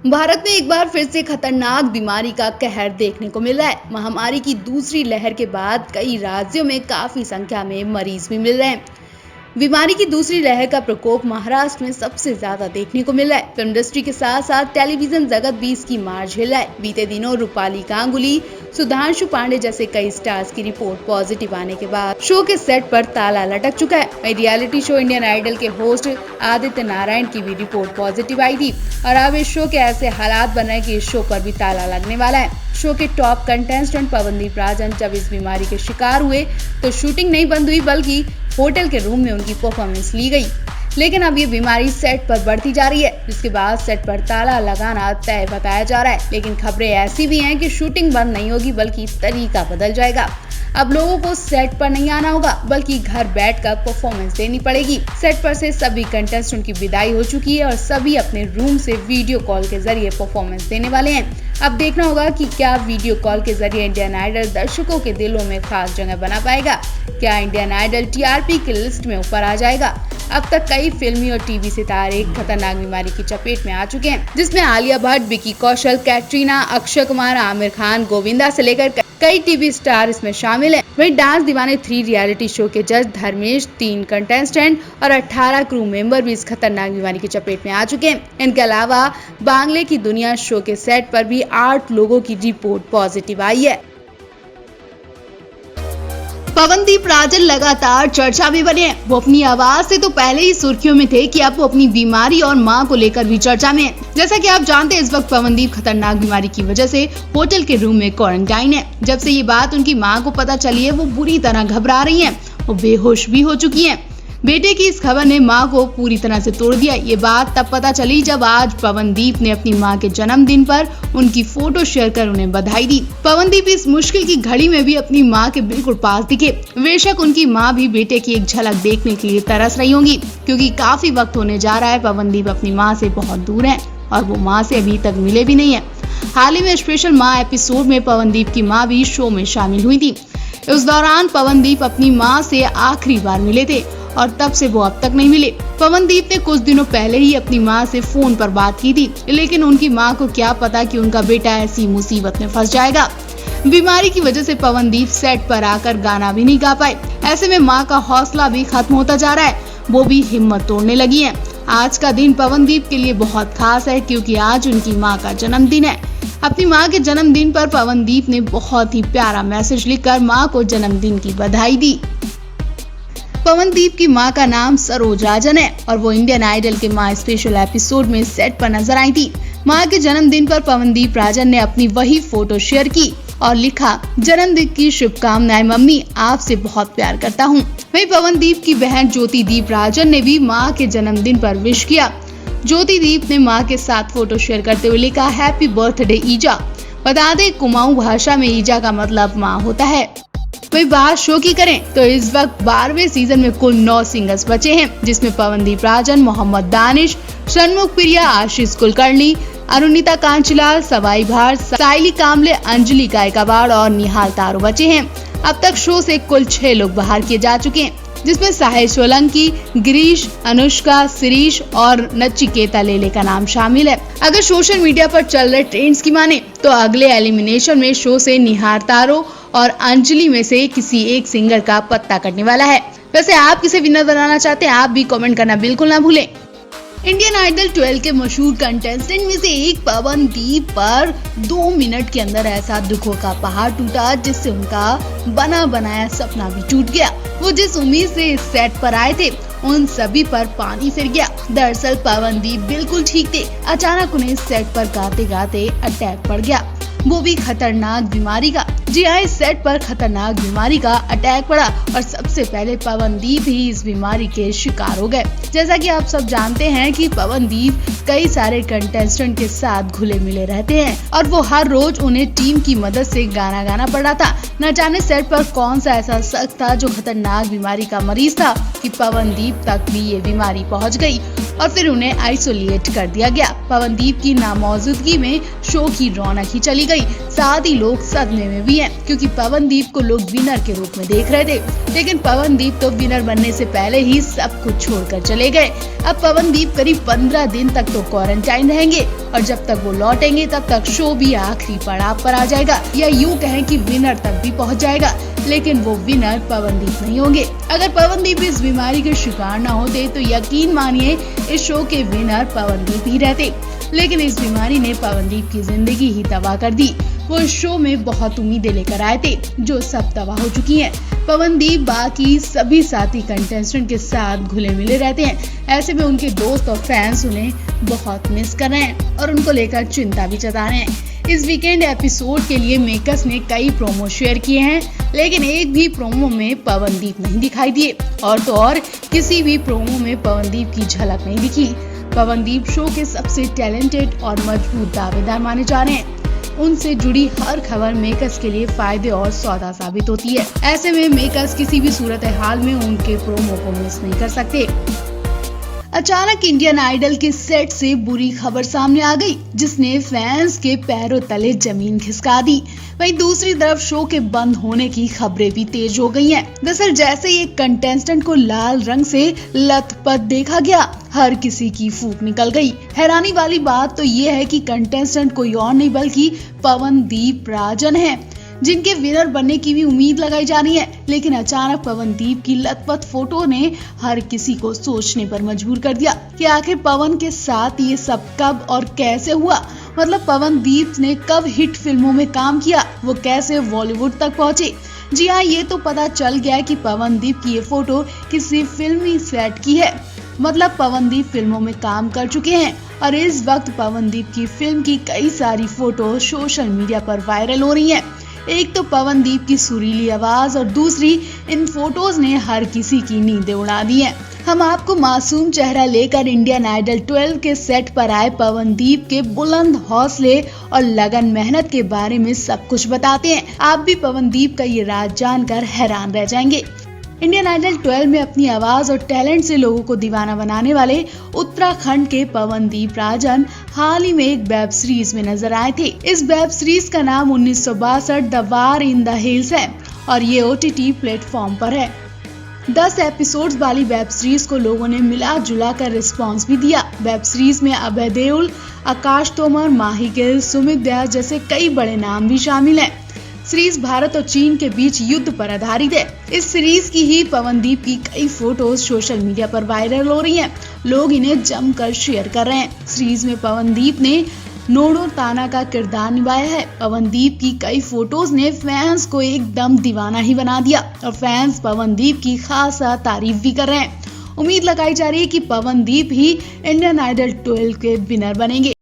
भारत में एक बार फिर से खतरनाक बीमारी का कहर देखने को मिल रहा है। महामारी की दूसरी लहर के बाद कई राज्यों में काफी संख्या में मरीज भी मिल रहे हैं। बीमारी की दूसरी लहर का प्रकोप महाराष्ट्र में सबसे ज्यादा देखने को मिल रहा है। फिल्म इंडस्ट्री के साथ साथ टेलीविजन जगत भी इसकी मार झेल रहा है। बीते दिनों रूपाली गांगुली, सुधांशु पांडे जैसे कई स्टार्स की रिपोर्ट पॉजिटिव आने के बाद शो के सेट पर ताला लटक चुका है। वहीं रियलिटी शो इंडियन आइडल के होस्ट आदित्य नारायण की भी रिपोर्ट पॉजिटिव आई थी और अब इस शो के ऐसे हालात बन रहे हैं कि इस शो पर भी ताला लगने वाला है। शो के टॉप कंटेस्टेंट पवनदीप राजन जब इस बीमारी के शिकार हुए तो शूटिंग नहीं बंद हुई बल्कि होटल के रूम में उनकी परफॉर्मेंस ली गई। लेकिन अब ये बीमारी सेट पर बढ़ती जा रही है, जिसके बाद सेट पर ताला लगाना तय बताया जा रहा है। लेकिन खबरें ऐसी भी हैं कि शूटिंग बंद नहीं होगी बल्कि तरीका बदल जाएगा। अब लोगों को सेट पर नहीं आना होगा बल्कि घर बैठकर परफॉर्मेंस देनी पड़ेगी। सेट पर से सभी कंटेस्टेंट की विदाई हो चुकी है और सभी अपने रूम से वीडियो कॉल के जरिए परफॉर्मेंस देने वाले हैं। अब देखना होगा कि क्या वीडियो कॉल के जरिए इंडियन आइडल दर्शकों के दिलों में खास जगह बना पाएगा। क्या इंडियन आइडल टीआरपी की लिस्ट में ऊपर आ जाएगा। अब तक कई फिल्मी और टीवी सितारे खतरनाक बीमारी की चपेट में आ चुके हैं, जिसमें आलिया भट्ट, विकी कौशल, कैटरीना, अक्षय कुमार, आमिर खान, गोविंदा से लेकर कई टीवी स्टार इसमें शामिल हैं। वहीं डांस दीवाने 3 रियलिटी शो के जज धर्मेश, 3 कंटेस्टेंट और 18 क्रू मेंबर भी इस खतरनाक बीमारी की चपेट में आ चुके हैं। इनके अलावा बांग्ले की दुनिया शो के सेट पर भी 8 लोगों की रिपोर्ट पॉजिटिव आई है। पवनदीप राजन लगातार चर्चा में बने हैं। वो अपनी आवाज से तो पहले ही सुर्खियों में थे कि अब वो अपनी बीमारी और मां को लेकर भी चर्चा में हैं। जैसा कि आप जानते हैं, इस वक्त पवनदीप खतरनाक बीमारी की वजह से होटल के रूम में क्वारंटाइन है। जब से ये बात उनकी मां को पता चली है, वो बुरी तरह घबरा रही हैं। वो बेहोश भी हो चुकी हैं। बेटे की इस खबर ने मां को पूरी तरह से तोड़ दिया। ये बात तब पता चली जब आज पवनदीप ने अपनी मां के जन्मदिन पर उनकी फोटो शेयर कर उन्हें बधाई दी। पवनदीप इस मुश्किल की घड़ी में भी अपनी मां के बिल्कुल पास दिखे। बेशक उनकी मां भी बेटे की एक झलक देखने के लिए तरस रही होंगी, क्योंकि काफी वक्त होने जा रहा है पवनदीप अपनी मां से बहुत दूर है और वो मां से अभी तक मिले भी नहीं है। हाल ही में स्पेशल मां एपिसोड में पवनदीप की मां भी शो में शामिल हुई थी। उस दौरान पवनदीप अपनी मां से आखिरी बार मिले थे और तब से वो अब तक नहीं मिले। पवनदीप ने कुछ दिनों पहले ही अपनी मां से फोन पर बात की थी, लेकिन उनकी मां को क्या पता कि उनका बेटा ऐसी मुसीबत में फंस जाएगा। बीमारी की वजह से पवनदीप सेट पर आकर गाना भी नहीं गा पाए। ऐसे में मां का हौसला भी खत्म होता जा रहा है। वो भी हिम्मत तोड़ने लगी है। आज का दिन पवनदीप के लिए बहुत खास है, क्योंकि आज उनकी मां का जन्मदिन है। अपनी मां के जन्मदिन पर पवनदीप ने बहुत ही प्यारा मैसेज लिखकर मां को जन्मदिन की बधाई दी। पवनदीप की मां का नाम सरोज राजन है और वो इंडियन आइडल के मां स्पेशल एपिसोड में सेट पर नजर आई थी। मां के जन्मदिन पर पवनदीप राजन ने अपनी वही फोटो शेयर की और लिखा, जन्मदिन की शुभकामनाएं मम्मी, आपसे बहुत प्यार करता हूं। वहीं पवनदीप की बहन ज्योतिदीप राजन ने भी मां के जन्मदिन पर विश किया। ज्योतिदीप ने मां के साथ फोटो शेयर करते हुए लिखा, हैप्पी बर्थडे ईजा। बता दें, कुमाऊं भाषा में ईजा का मतलब मां होता है। वही बात शो की करें तो इस वक्त 12वें सीजन में कुल 9 सिंगर्स बचे हैं, जिसमें पवनदीप राजन, मोहम्मद दानिश, षणमुख प्रिया, आशीष कुलकर्णी, अरुणिता कांचीलाल, सवाई भार, साइली कामले, अंजलि गायकवाड़ और निहाल तारो बचे हैं। अब तक शो से कुल 6 लोग बाहर किए जा चुके हैं, जिसमें साहिल सोलंकी, गिरीश, अनुष्का, शिरीष और नचिकेता लेले का नाम शामिल है। अगर सोशल मीडिया पर चल रहे ट्रेंड्स की माने तो अगले एलिमिनेशन में शो से निहाल तारो और अंजलि में से किसी एक सिंगर का पत्ता कटने वाला है। वैसे आप किसे विनर बनाना चाहते हैं, आप भी कमेंट करना बिल्कुल ना भूलें। इंडियन आइडल 12 के मशहूर कंटेस्टेंट में से एक पवनदीप पर 2 मिनट के अंदर ऐसा दुखों का पहाड़ टूटा, जिससे उनका बना बनाया सपना भी टूट गया। वो जिस उम्मीद से इस सेट पर आए थे, उन सभी पर पानी फिर गया। दरअसल पवनदीप बिल्कुल ठीक थे, अचानक उन्हें सेट पर गाते गाते अटैक पड़ गया, वो भी खतरनाक बीमारी का। जी हाँ, इस सेट पर खतरनाक बीमारी का अटैक पड़ा और सबसे पहले पवनदीप ही इस बीमारी के शिकार हो गए। जैसा कि आप सब जानते हैं कि पवनदीप कई सारे कंटेस्टेंट के साथ घुले मिले रहते हैं और वो हर रोज उन्हें टीम की मदद से गाना गाना पड़ रहा था। न जाने सेट पर कौन सा ऐसा शख्स था जो खतरनाक बीमारी का मरीज था कि पवनदीप तक भी ये बीमारी पहुंच गई। और फिर उन्हें आइसोलेट कर दिया गया। पवनदीप की नामौजूदगी में शो की रौनक ही चली गई। साथ ही लोग सदमे में भी हैं, क्योंकि पवनदीप को लोग विनर के रूप में देख रहे थे, लेकिन पवनदीप तो विनर बनने से पहले ही सब कुछ छोड़कर चले गए। अब पवनदीप करीब 15 दिन तक तो क्वारंटाइन रहेंगे और जब तक वो लौटेंगे तब तक शो भी आखिरी पड़ाव पर आ जाएगा, या यूं कहें कि विनर तक भी पहुंच जाएगा, लेकिन वो विनर पवनदीप नहीं होंगे। अगर पवनदीप इस बीमारी के शिकार न होते तो यकीन मानिए इस शो के विनर पवनदीप ही रहते, लेकिन इस बीमारी ने पवनदीप की जिंदगी ही तबाह कर दी। वो इस शो में बहुत उम्मीदें लेकर आए थे, जो सब तबाह हो चुकी हैं। पवनदीप बाकी सभी साथी कंटेस्टेंट के साथ घुले मिले रहते हैं, ऐसे में उनके दोस्त और फैंस उन्हें बहुत मिस कर रहे हैं और उनको लेकर चिंता भी जता रहे हैं। इस वीकेंड एपिसोड के लिए मेकर्स ने कई प्रोमो शेयर किए हैं, लेकिन एक भी प्रोमो में पवनदीप नहीं दिखाई दिए, और तो और किसी भी प्रोमो में पवनदीप की झलक नहीं दिखी। पवनदीप शो के सबसे टैलेंटेड और मजबूत दावेदार माने जा रहे हैं। उनसे जुड़ी हर खबर मेकर्स के लिए फायदे और सौदा साबित होती है। ऐसे में मेकर्स किसी भी सूरत हाल में उनके प्रोमो को मिस नहीं कर सकते। अचानक इंडियन आइडल के सेट से बुरी खबर सामने आ गई, जिसने फैंस के पैरों तले जमीन खिसका दी। वहीं दूसरी तरफ शो के बंद होने की खबरें भी तेज हो गई हैं। दरअसल जैसे ही एक कंटेस्टेंट को लाल रंग से लथपथ देखा गया, हर किसी की फूंक निकल गई। हैरानी वाली बात तो ये है कि कंटेस्टेंट कोई और नहीं बल्कि पवनदीप राजन है, जिनके विनर बनने की भी उम्मीद लगाई जा रही है। लेकिन अचानक पवनदीप की लथपथ फोटो ने हर किसी को सोचने पर मजबूर कर दिया कि आखिर पवन के साथ ये सब कब और कैसे हुआ। मतलब पवनदीप ने कब हिट फिल्मों में काम किया, वो कैसे बॉलीवुड तक पहुंचे। जी हाँ, ये तो पता चल गया कि पवनदीप की ये फोटो किसी फिल्मी सेट की है। मतलब पवनदीप फिल्मों में काम कर चुके हैं और इस वक्त पवनदीप की फिल्म की कई सारी फोटो सोशल मीडिया पर वायरल हो रही हैं। एक तो पवनदीप की सुरीली आवाज और दूसरी इन फोटोज ने हर किसी की नींदें उड़ा दी हैं। हम आपको मासूम चेहरा लेकर इंडियन आइडल 12 के सेट पर आए पवनदीप के बुलंद हौसले और लगन मेहनत के बारे में सब कुछ बताते हैं। आप भी पवनदीप का ये राज जानकर हैरान रह जाएंगे। इंडियन आइडल 12 में अपनी आवाज और टैलेंट से लोगों को दीवाना बनाने वाले उत्तराखंड के पवनदीप राजन हाल ही में एक वेब सीरीज में नजर आए थे। इस वेब सीरीज का नाम 1962 the war in the hills है और ये OTT प्लेटफॉर्म पर है। 10 एपिसोड्स वाली वेब सीरीज को लोगों ने मिला जुला कर रिस्पॉन्स भी दिया। वेब सीरीज में अभय देओल, आकाश तोमर, माही गिल, सुमित व्यास जैसे कई बड़े नाम भी शामिल हैं। सीरीज भारत और चीन के बीच युद्ध पर आधारित है। इस सीरीज की ही पवनदीप की कई फोटोज सोशल मीडिया पर वायरल हो रही हैं। लोग इन्हें जमकर शेयर कर रहे हैं। सीरीज में पवनदीप ने नोडो ताना का किरदार निभाया है। पवनदीप की कई फोटोज ने फैंस को एकदम दीवाना ही बना दिया और फैंस पवनदीप की खासा तारीफ भी कर रहे हैं। उम्मीद लगाई जा रही है कि पवनदीप ही इंडियन आइडल 12 के विनर बनेंगे।